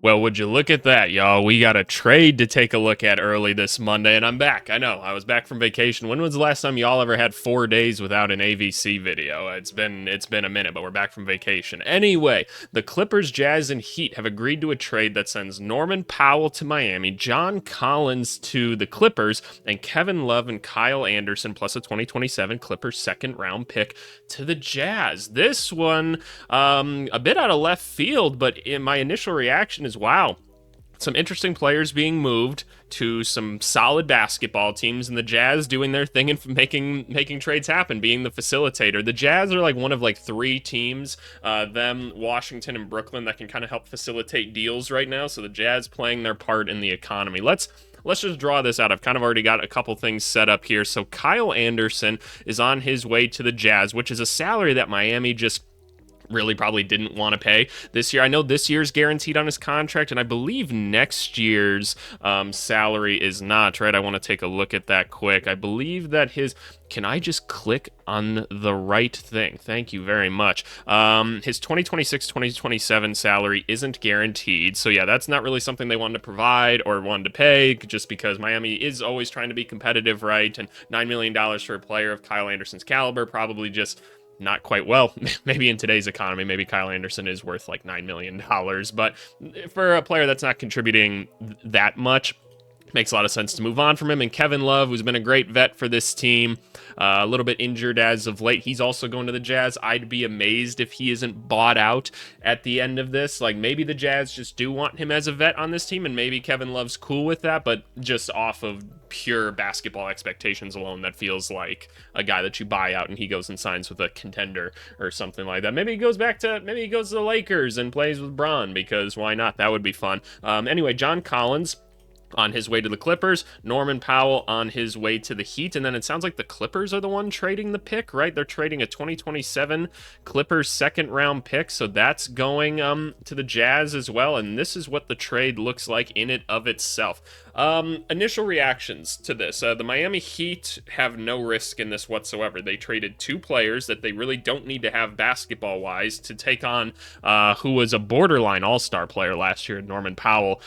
Well, would you look at that, y'all? We got a trade to take a look at early this Monday, and I'm back. I know, I was back from vacation. When was the last time y'all ever had 4 days without an AVC video? It's been a minute, but we're back from vacation. Anyway, the Clippers, Jazz, and Heat have agreed to a trade that sends Norman Powell to Miami, John Collins to the Clippers, and Kevin Love and Kyle Anderson, plus a 2027 Clippers second round pick to the Jazz. This one, a bit out of left field, but in my initial reaction is wow. Some interesting players being moved to some solid basketball teams, and the Jazz doing their thing and making trades happen, being the facilitator. The Jazz are like one of like three teams, them, Washington, and Brooklyn, that can kind of help facilitate deals right now. So the Jazz playing their part in the economy. Let's just draw this out. I've kind of already got a couple things set up here. So Kyle Anderson is on his way to the Jazz, which is a salary that Miami just really probably didn't want to pay this year. I know this year's guaranteed on his contract, and I believe next year's salary is not, right? I want to take a look at that quick. I believe that his... Can I just click on the right thing? Thank you very much. His 2026-2027 salary isn't guaranteed. So yeah, that's not really something they wanted to provide or wanted to pay, just because Miami is always trying to be competitive, right? And $9 million for a player of Kyle Anderson's caliber probably just not quite well. Maybe in today's economy, maybe Kyle Anderson is worth like $9 million. But for a player that's not contributing that much, makes a lot of sense to move on from him. And Kevin Love, who's been a great vet for this team, a little bit injured as of late, he's also going to the Jazz. I'd be amazed if he isn't bought out at the end of this. Like, maybe the Jazz just do want him as a vet on this team, and maybe Kevin Love's cool with that, but just off of pure basketball expectations alone, that feels like a guy that you buy out and he goes and signs with a contender or something like that. Maybe he goes to the Lakers and plays with Bron, because why not? That would be fun. Anyway, John Collins on his way to the Clippers, Norman Powell on his way to the Heat, and then it sounds like the Clippers are the one trading the pick, right? They're trading a 2027 Clippers second round pick, so that's going to the Jazz as well, and this is what the trade looks like in and of itself. Initial reactions to this. The Miami Heat have no risk in this whatsoever. They traded two players that they really don't need to have basketball-wise to take on who was a borderline all-star player last year, Norman Powell.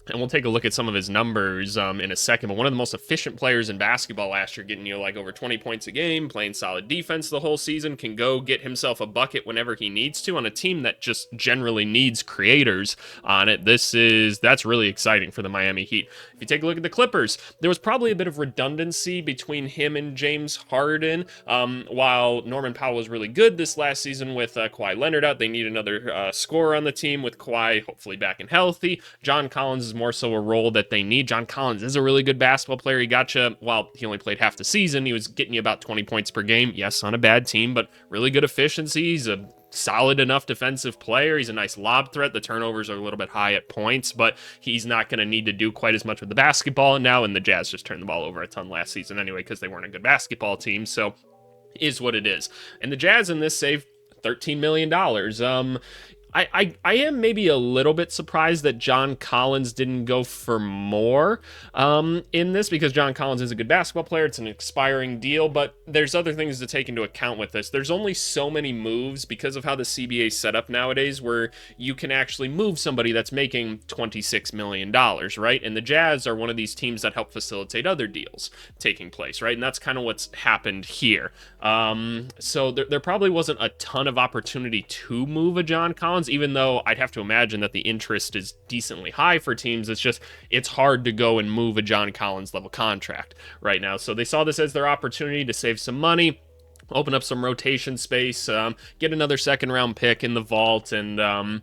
And we'll take a look at some of his numbers in a second, but one of the most efficient players in basketball last year, getting like over 20 points a game, playing solid defense the whole season, can go get himself a bucket whenever he needs to on a team that just generally needs creators on it. That's really exciting for the Miami Heat. If you take a look at the Clippers, there was probably a bit of redundancy between him and James Harden. While Norman Powell was really good this last season with Kawhi Leonard out, they need another scorer on the team with Kawhi hopefully back and healthy. John Collins is more so a role that they need. John Collins is a really good basketball player. He got you, while he only played half the season, he was getting you about 20 points per game. Yes, on a bad team, but really good efficiency. He's a solid enough defensive player. He's a nice lob threat. The turnovers are a little bit high at points, but he's not going to need to do quite as much with the basketball now, and the Jazz just turned the ball over a ton last season anyway because they weren't a good basketball team, so is what it is. And the Jazz in this saved $13 million. I am maybe a little bit surprised that John Collins didn't go for more in this, because John Collins is a good basketball player. It's an expiring deal, but there's other things to take into account with this. There's only so many moves because of how the CBA is set up nowadays where you can actually move somebody that's making $26 million, right? And the Jazz are one of these teams that help facilitate other deals taking place, right? And that's kind of what's happened here. So there probably wasn't a ton of opportunity to move a John Collins, even though I'd have to imagine that the interest is decently high for teams. It's hard to go and move a John Collins level contract right now. So they saw this as their opportunity to save some money, open up some rotation space, get another second round pick in the vault, and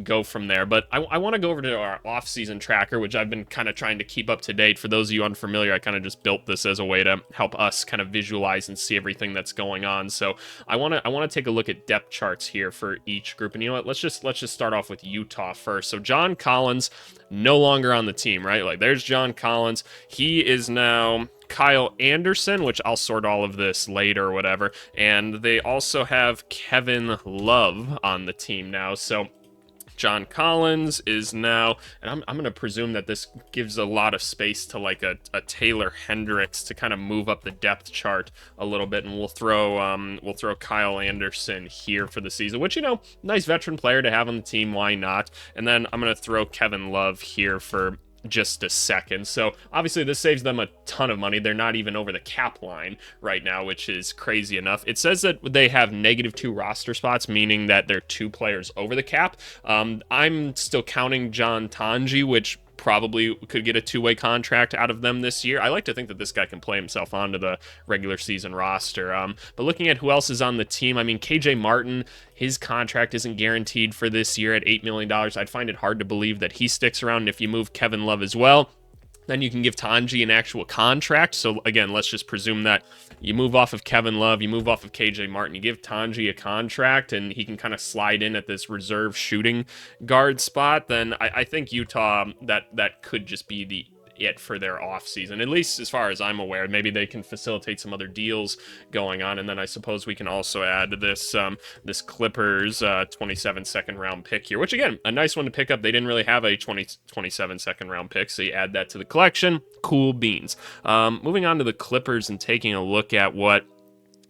go from there. But I want to go over to our off-season tracker, which I've been kind of trying to keep up to date. For those of you unfamiliar, I kind of just built this as a way to help us kind of visualize and see everything that's going on. So I want to take a look at depth charts here for each group. And you know what? Let's just start off with Utah first. So John Collins no longer on the team, right? Like, there's John Collins. He is now Kyle Anderson, which I'll sort all of this later or whatever. And they also have Kevin Love on the team now. So John Collins is now, and I'm going to presume that this gives a lot of space to like a Taylor Hendricks to kind of move up the depth chart a little bit, and we'll throw Kyle Anderson here for the season, which, you know, nice veteran player to have on the team, why not? And then I'm going to throw Kevin Love here for just a second. So obviously this saves them a ton of money. They're not even over the cap line right now, which is crazy enough. It says that they have -2 roster spots, meaning that they're 2 players over the cap. I'm still counting John Tanji, which probably could get a 2-way contract out of them this year. I like to think that this guy can play himself onto the regular season roster. But looking at who else is on the team, I mean, KJ Martin, his contract isn't guaranteed for this year at $8 million. I'd find it hard to believe that he sticks around. And if you move Kevin Love as well, then you can give Tanji an actual contract. So again, let's just presume that you move off of Kevin Love, you move off of KJ Martin, you give Tanji a contract, and he can kind of slide in at this reserve shooting guard spot. Then I think Utah, that could just be it for their offseason, at least as far as I'm aware. Maybe they can facilitate some other deals going on, and then I suppose we can also add this this Clippers 27 second round pick here, which again, a nice one to pick up. They didn't really have a 27 second round pick, so you add that to the collection. Cool beans. Moving on to the Clippers and taking a look at what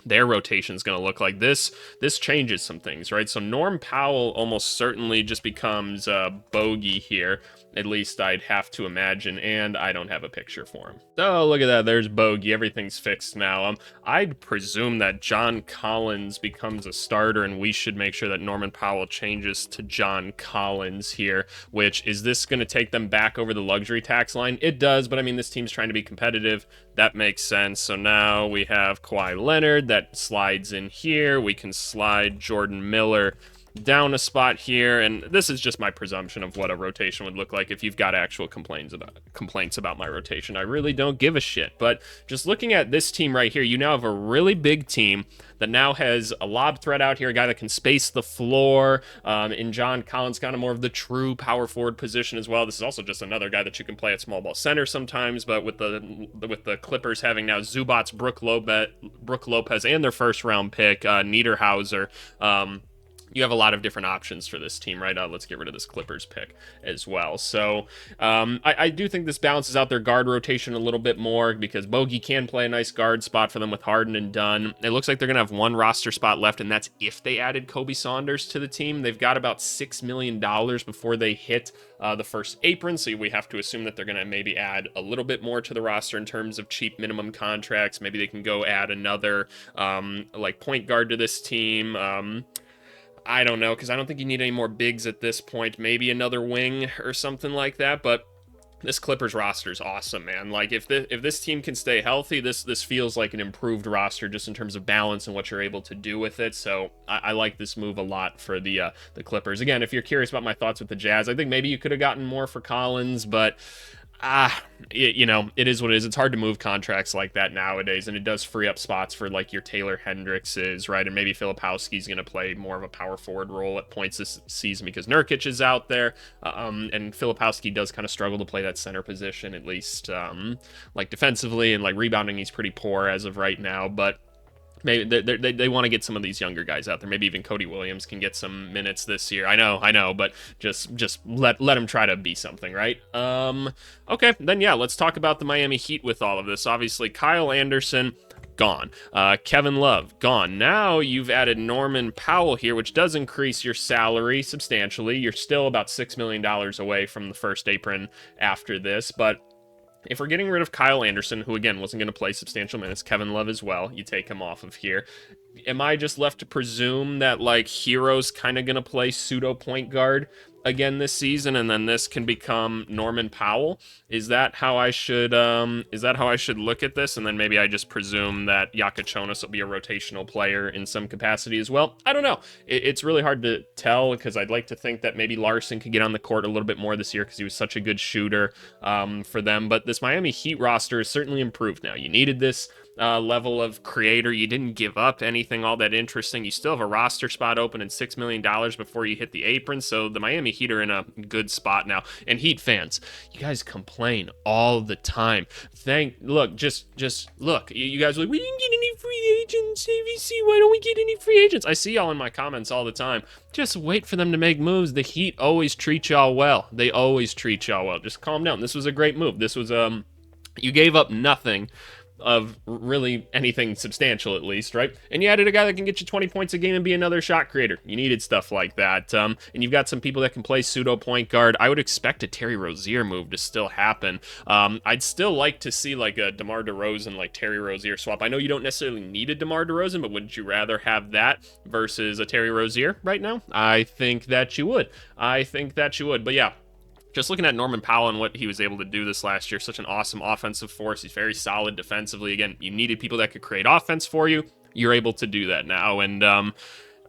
their rotation is going to look like. This changes some things, right? So Norm Powell almost certainly just becomes a bogey here. At least I'd have to imagine, and I don't have a picture for him. Oh, look at that. There's bogey. Everything's fixed now. I'd presume that John Collins becomes a starter, and we should make sure that Norman Powell changes to John Collins here, which, is this going to take them back over the luxury tax line? It does, but I mean, this team's trying to be competitive. That makes sense. So now we have Kawhi Leonard that slides in here. We can slide Jordan Miller down a spot here, and this is just my presumption of what a rotation would look like. If you've got actual complaints about my rotation, I really don't give a shit. But just looking at this team right here, you now have a really big team that now has a lob threat out here, a guy that can space the floor, in John Collins, kind of more of the true power forward position as well. This is also just another guy that you can play at small ball center sometimes, but with the Clippers having now Zubats, Brook Lopez, and their first round pick, Niederhauser, you have a lot of different options for this team, right? Let's get rid of this Clippers pick as well. So I do think this balances out their guard rotation a little bit more, because Bogey can play a nice guard spot for them with Harden and Dunn. It looks like they're going to have one roster spot left, and that's if they added Kobe Saunders to the team. They've got about $6 million before they hit the first apron, so we have to assume that they're going to maybe add a little bit more to the roster in terms of cheap minimum contracts. Maybe they can go add another like point guard to this team. I don't know, because I don't think you need any more bigs at this point. Maybe another wing or something like that, but this Clippers roster is awesome, man. Like, if this team can stay healthy, this feels like an improved roster just in terms of balance and what you're able to do with it. So I like this move a lot for the Clippers. Again, if you're curious about my thoughts with the Jazz, I think maybe you could have gotten more for Collins, but you know, it is what it is. It's hard to move contracts like that nowadays, and it does free up spots for like your Taylor Hendrickses, right? And maybe Filipowski's going to play more of a power forward role at points this season because Nurkic is out there, and Filipowski does kind of struggle to play that center position, at least like defensively, and like rebounding he's pretty poor as of right now, but maybe they want to get some of these younger guys out there. Maybe even Cody Williams can get some minutes this year. I know, but just let him try to be something, right? Okay, then yeah, let's talk about the Miami Heat with all of this. Obviously, Kyle Anderson, gone. Kevin Love, gone. Now you've added Norman Powell here, which does increase your salary substantially. You're still about $6 million away from the first apron after this, but if we're getting rid of Kyle Anderson, who again wasn't going to play substantial minutes, Kevin Love as well, you take him off of here. Am I just left to presume that like Hero's kind of going to play pseudo point guard again this season, and then this can become Norman Powell? Is that how I should look at this? And then maybe I just presume that Yakachonis will be a rotational player in some capacity as well. I don't know. It's really hard to tell, because I'd like to think that maybe Larson could get on the court a little bit more this year because he was such a good shooter for them. But this Miami Heat roster is certainly improved now. You needed this level of creator. You didn't give up anything all that interesting. You still have a roster spot open and $6 million before you hit the apron. So the Miami Heat are in a good spot now. And Heat fans, you guys complain all the time. Just look. You guys are like, we didn't get any free agents, AVC. Why don't we get any free agents? I see y'all in my comments all the time. Just wait for them to make moves. The Heat always treat y'all well. They always treat y'all well. Just calm down. This was a great move. This was you gave up nothing of really anything substantial, at least, right? And you added a guy that can get you 20 points a game and be another shot creator. You needed stuff like that. And you've got some people that can play pseudo point guard. I would expect a Terry Rozier move to still happen. I'd still like to see like a DeMar DeRozan, like Terry Rozier swap. I know you don't necessarily need a DeMar DeRozan, but wouldn't you rather have that versus a Terry Rozier right now? I think that you would. But yeah. Just looking at Norman Powell and what he was able to do this last year, such an awesome offensive force. He's very solid defensively. Again, you needed people that could create offense for you. You're able to do that now. And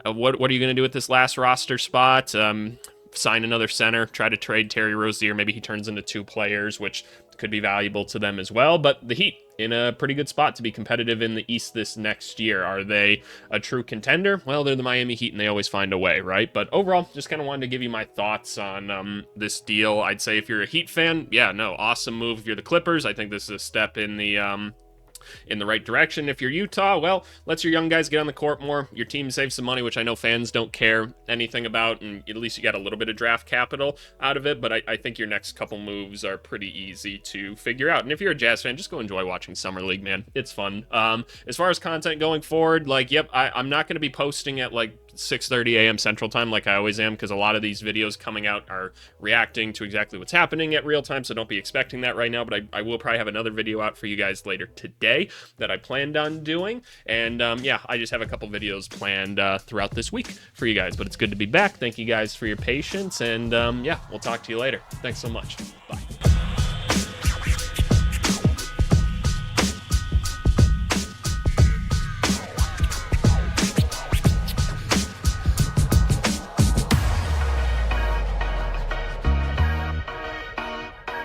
what are you going to do with this last roster spot? Sign another center, try to trade Terry Rozier. Maybe he turns into 2 players, which could be valuable to them as well. But the Heat in a pretty good spot to be competitive in the East this next year. Are they a true contender? Well, they're the Miami Heat and they always find a way, right? But overall, just kind of wanted to give you my thoughts on this deal. I'd say if you're a Heat fan, yeah, no, awesome move. If you're the Clippers, I think this is a step in the right direction. If you're Utah, well, let your young guys get on the court more. Your team saves some money, which I know fans don't care anything about, and at least you got a little bit of draft capital out of it, but I think your next couple moves are pretty easy to figure out. And if you're a Jazz fan, just go enjoy watching Summer League, man. It's fun. As far as content going forward, like, yep, I'm not going to be posting at like 6:30 a.m. Central Time like I always am, because a lot of these videos coming out are reacting to exactly what's happening at real time, so don't be expecting that right now, but I will probably have another video out for you guys later today that I planned on doing. And yeah, I just have a couple videos planned throughout this week for you guys, but it's good to be back. Thank you guys for your patience, and yeah, we'll talk to you later. Thanks so much. Bye.